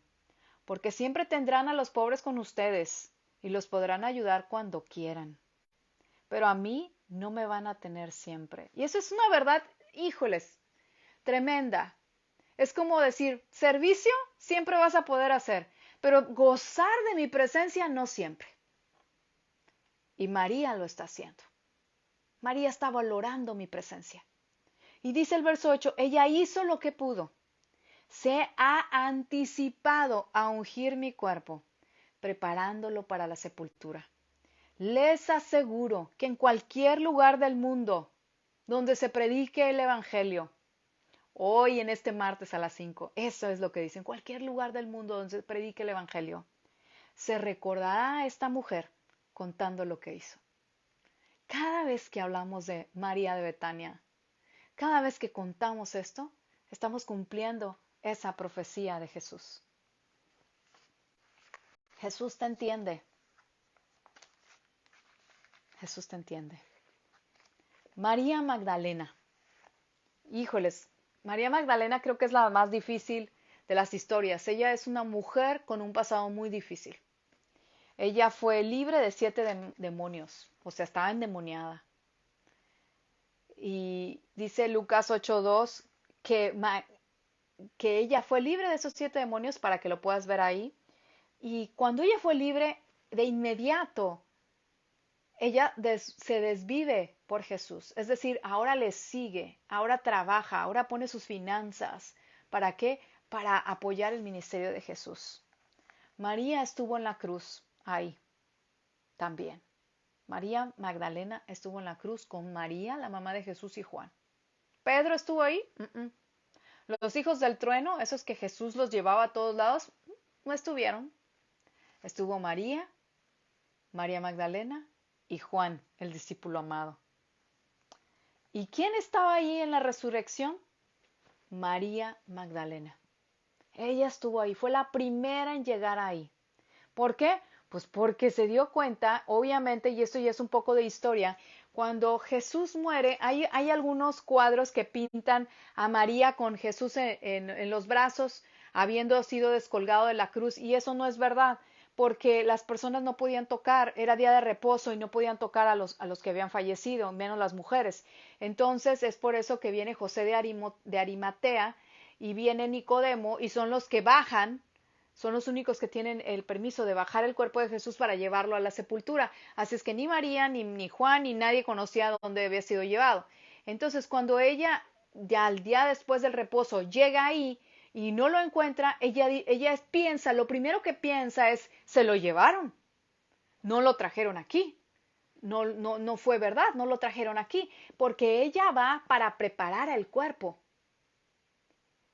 porque siempre tendrán a los pobres con ustedes y los podrán ayudar cuando quieran. Pero a mí no me van a tener siempre. Y eso es una verdad, híjoles, tremenda. Es como decir, servicio siempre vas a poder hacer, pero gozar de mi presencia no siempre. Y María lo está haciendo. María está valorando mi presencia. Y dice el verso 8, ella hizo lo que pudo. Se ha anticipado a ungir mi cuerpo, preparándolo para la sepultura. Les aseguro que en cualquier lugar del mundo donde se predique el Evangelio, Hoy en este martes a las 5. Eso es lo que dice. En cualquier lugar del mundo donde se predique el Evangelio, se recordará a esta mujer contando lo que hizo. Cada vez que hablamos de María de Betania, cada vez que contamos esto, estamos cumpliendo esa profecía de Jesús. Jesús te entiende. Jesús te entiende. María Magdalena. Híjoles, María Magdalena creo que es la más difícil de las historias. Ella es una mujer con un pasado muy difícil. Ella fue libre de 7 demonios, o sea, estaba endemoniada. Y dice Lucas 8:2 que ella fue libre de esos 7 demonios, para que lo puedas ver ahí. Y cuando ella fue libre, de inmediato, ella se desvive por Jesús. Es decir, ahora le sigue, ahora trabaja, ahora pone sus finanzas. ¿Para qué? Para apoyar el ministerio de Jesús. María estuvo en la cruz ahí también. María Magdalena estuvo en la cruz con María, la mamá de Jesús, y Juan. ¿Pedro estuvo ahí? Los hijos del trueno, esos que Jesús los llevaba a todos lados, no estuvieron. Estuvo María, María Magdalena y Juan, el discípulo amado. ¿Y quién estaba ahí en la resurrección? María Magdalena. Ella estuvo ahí, fue la primera en llegar ahí. ¿Por qué? Pues porque se dio cuenta, obviamente, y esto ya es un poco de historia, cuando Jesús muere, hay algunos cuadros que pintan a María con Jesús en los brazos, habiendo sido descolgado de la cruz, y eso no es verdad, porque las personas no podían tocar, era día de reposo y no podían tocar a los que habían fallecido, menos las mujeres. Entonces es por eso que viene José de Arimatea y viene Nicodemo, y son los que bajan. Son los únicos que tienen el permiso de bajar el cuerpo de Jesús para llevarlo a la sepultura. Así es que ni María, ni Juan, ni nadie conocía dónde había sido llevado. Entonces, cuando ella, ya al día después del reposo, llega ahí y no lo encuentra, ella piensa, lo primero que piensa es, se lo llevaron, no lo trajeron aquí. No fue verdad, no lo trajeron aquí, porque ella va para preparar el cuerpo.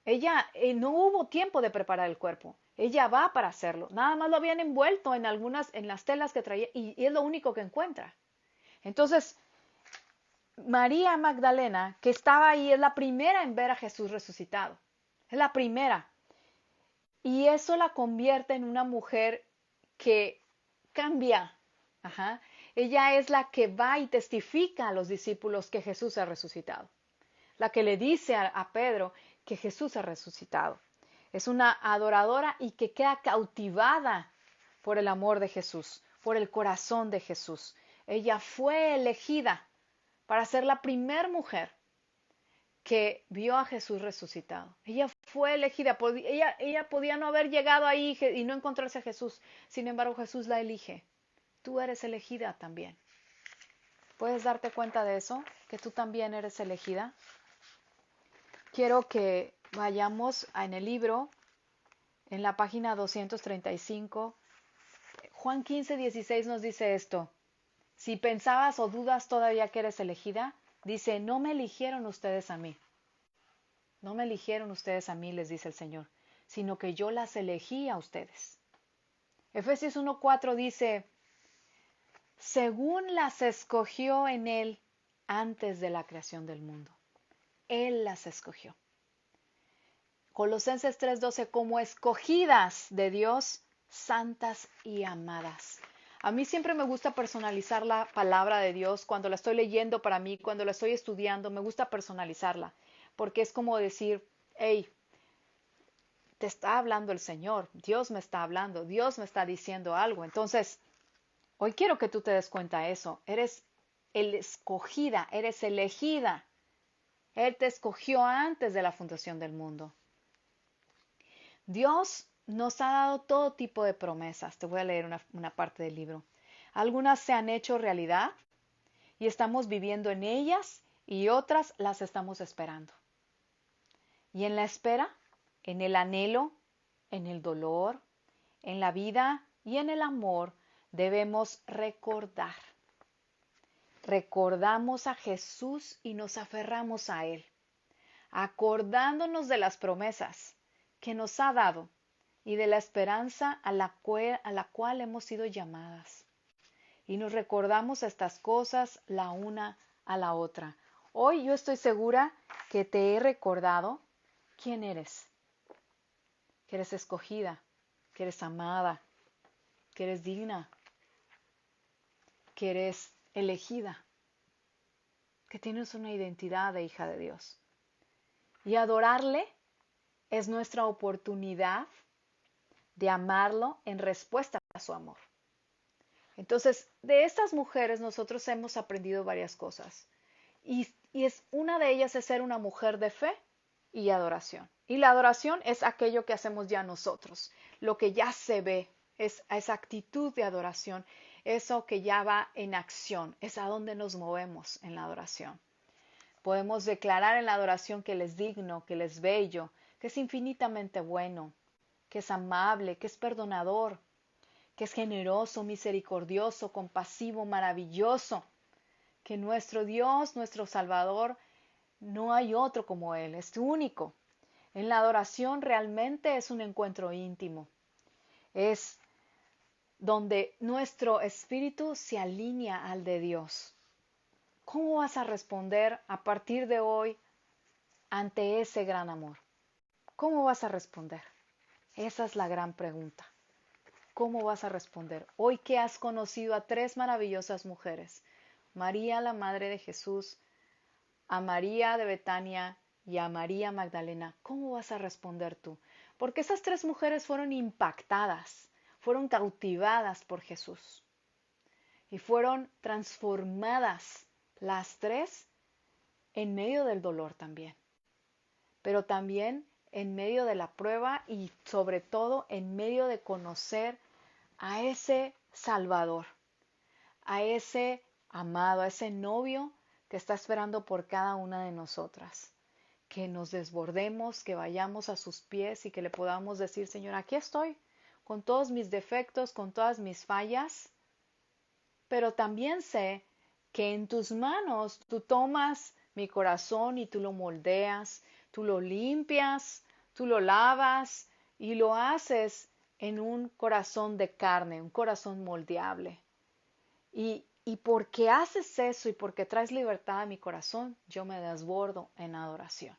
Ella no hubo tiempo de preparar el cuerpo. Ella va para hacerlo. Nada más lo habían envuelto en las telas que traía, y es lo único que encuentra. Entonces, María Magdalena, que estaba ahí, es la primera en ver a Jesús resucitado. Es la primera. Y eso la convierte en una mujer que cambia. Ajá. Ella es la que va y testifica a los discípulos que Jesús ha resucitado. La que le dice a Pedro que Jesús ha resucitado. Es una adoradora y que queda cautivada por el amor de Jesús, por el corazón de Jesús. Ella fue elegida para ser la primer mujer que vio a Jesús resucitado. Ella fue elegida, ella podía no haber llegado ahí y no encontrarse a Jesús. Sin embargo, Jesús la elige. Tú eres elegida también. ¿Puedes darte cuenta de eso? Que tú también eres elegida. Quiero que vayamos en el libro, en la página 235. Juan 15:16 nos dice esto. Si pensabas o dudas todavía que eres elegida, dice, no me eligieron ustedes a mí. No me eligieron ustedes a mí, les dice el Señor, sino que yo las elegí a ustedes. Efesios 1:4 dice, según las escogió en Él antes de la creación del mundo. Él las escogió. Colosenses 3:12, como escogidas de Dios, santas y amadas. A mí siempre me gusta personalizar la palabra de Dios cuando la estoy leyendo para mí, cuando la estoy estudiando, me gusta personalizarla, porque es como decir, hey, te está hablando el Señor, Dios me está hablando, Dios me está diciendo algo. Entonces, hoy quiero que tú te des cuenta de eso. Eres escogida, eres elegida. Él te escogió antes de la fundación del mundo. Dios nos ha dado todo tipo de promesas. Te voy a leer una parte del libro. Algunas se han hecho realidad y estamos viviendo en ellas, y otras las estamos esperando. Y en la espera, en el anhelo, en el dolor, en la vida y en el amor, debemos recordar. Recordamos a Jesús y nos aferramos a Él. acordándonos de las promesas que nos ha dado y de la esperanza a la cual hemos sido llamadas. Y nos recordamos estas cosas la una a la otra. Hoy yo estoy segura que te he recordado quién eres, que eres escogida, que eres amada, que eres digna, que eres elegida, que tienes una identidad de hija de Dios. Y adorarle es nuestra oportunidad de amarlo en respuesta a su amor. Entonces, de estas mujeres nosotros hemos aprendido varias cosas. Y una de ellas es ser una mujer de fe y adoración. Y la adoración es aquello que hacemos ya nosotros, lo que ya se ve, es esa actitud de adoración, eso que ya va en acción, es a donde nos movemos en la adoración. Podemos declarar en la adoración que Él es digno, que Él es bello, que es infinitamente bueno, que es amable, que es perdonador, que es generoso, misericordioso, compasivo, maravilloso, que nuestro Dios, nuestro Salvador, no hay otro como Él, es único. En la adoración realmente es un encuentro íntimo, es donde nuestro espíritu se alinea al de Dios. ¿Cómo vas a responder a partir de hoy ante ese gran amor? ¿Cómo vas a responder? Esa es la gran pregunta. ¿Cómo vas a responder? Hoy que has conocido a tres maravillosas mujeres, María, la Madre de Jesús, a María de Betania y a María Magdalena, ¿cómo vas a responder tú? Porque esas tres mujeres fueron impactadas, fueron cautivadas por Jesús y fueron transformadas las tres en medio del dolor también, pero también en medio de la prueba y sobre todo en medio de conocer a ese Salvador, a ese amado, a ese novio que está esperando por cada una de nosotras. Que nos desbordemos, que vayamos a sus pies y que le podamos decir, Señor, aquí estoy, con todos mis defectos, con todas mis fallas, pero también sé que en tus manos tú tomas mi corazón y tú lo moldeas, tú lo limpias, tú lo lavas y lo haces en un corazón de carne, un corazón moldeable. Y porque haces eso y porque traes libertad a mi corazón, yo me desbordo en adoración.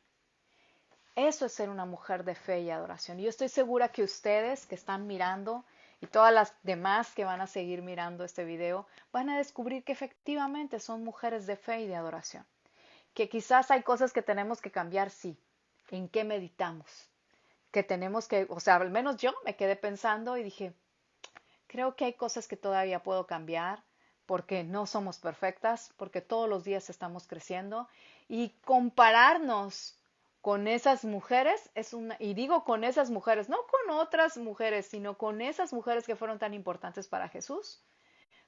Eso es ser una mujer de fe y adoración. Y yo estoy segura que ustedes que están mirando y todas las demás que van a seguir mirando este video van a descubrir que efectivamente son mujeres de fe y de adoración. Que quizás hay cosas que tenemos que cambiar, sí. ¿En qué meditamos? Que tenemos que, o sea, al menos yo me quedé pensando y dije, creo que hay cosas que todavía puedo cambiar porque no somos perfectas, porque todos los días estamos creciendo y compararnos con esas mujeres es una, y digo con esas mujeres, no con otras mujeres, sino con esas mujeres que fueron tan importantes para Jesús.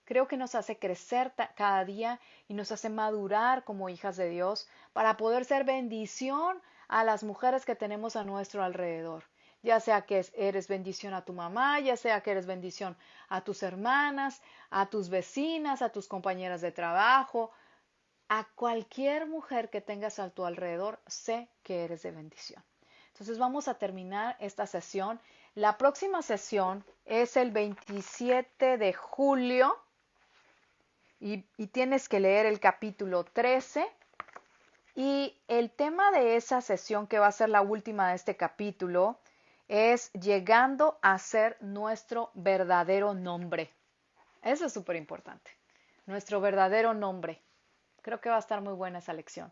Creo que nos hace crecer cada día y nos hace madurar como hijas de Dios para poder ser bendición a las mujeres que tenemos a nuestro alrededor. Ya sea que eres bendición a tu mamá, ya sea que eres bendición a tus hermanas, a tus vecinas, a tus compañeras de trabajo, a cualquier mujer que tengas a tu alrededor, sé que eres de bendición. Entonces vamos a terminar esta sesión. La próxima sesión es el 27 de julio y tienes que leer el capítulo 13. Y el tema de esa sesión, que va a ser la última de este capítulo, es llegando a ser nuestro verdadero nombre. Eso es súper importante. Nuestro verdadero nombre. Creo que va a estar muy buena esa lección.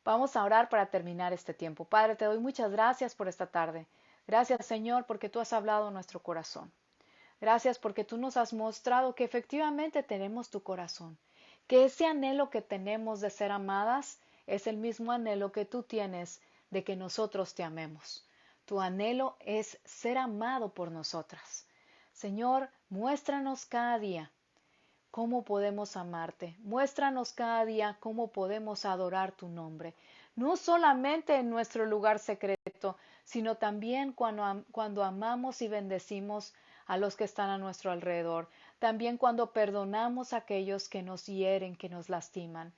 Vamos a orar para terminar este tiempo. Padre, te doy muchas gracias por esta tarde. Gracias, Señor, porque tú has hablado a nuestro corazón. Gracias porque tú nos has mostrado que efectivamente tenemos tu corazón, que ese anhelo que tenemos de ser amadas es el mismo anhelo que tú tienes de que nosotros te amemos. Tu anhelo es ser amado por nosotras. Señor, muéstranos cada día cómo podemos amarte. Muéstranos cada día cómo podemos adorar tu nombre. No solamente en nuestro lugar secreto, sino también cuando amamos y bendecimos a los que están a nuestro alrededor. También cuando perdonamos a aquellos que nos hieren, que nos lastiman.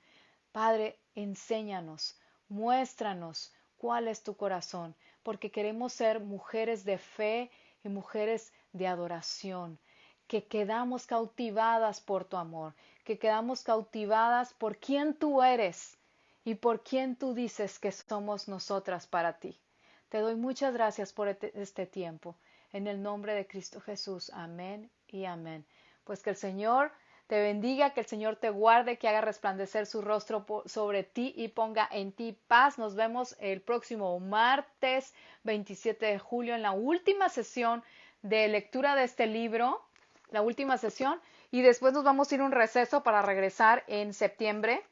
Padre, enséñanos, muéstranos cuál es tu corazón, porque queremos ser mujeres de fe y mujeres de adoración, que quedamos cautivadas por tu amor, que quedamos cautivadas por quién tú eres y por quién tú dices que somos nosotras para ti. Te doy muchas gracias por este tiempo. En el nombre de Cristo Jesús. Amén y amén. Pues que el Señor te bendiga, que el Señor te guarde, que haga resplandecer su rostro sobre ti y ponga en ti paz. Nos vemos el próximo martes 27 de julio en la última sesión de lectura de este libro, la última sesión, y después nos vamos a ir a un receso para regresar en septiembre.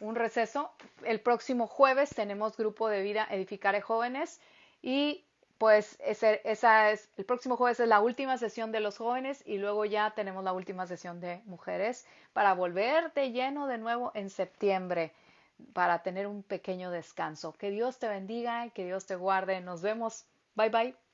Un receso. El próximo jueves tenemos Grupo de Vida Edificare Jóvenes y pues el próximo jueves es la última sesión de los jóvenes y luego ya tenemos la última sesión de mujeres para volver de lleno de nuevo en septiembre para tener un pequeño descanso. Que Dios te bendiga y que Dios te guarde. Nos vemos. Bye bye.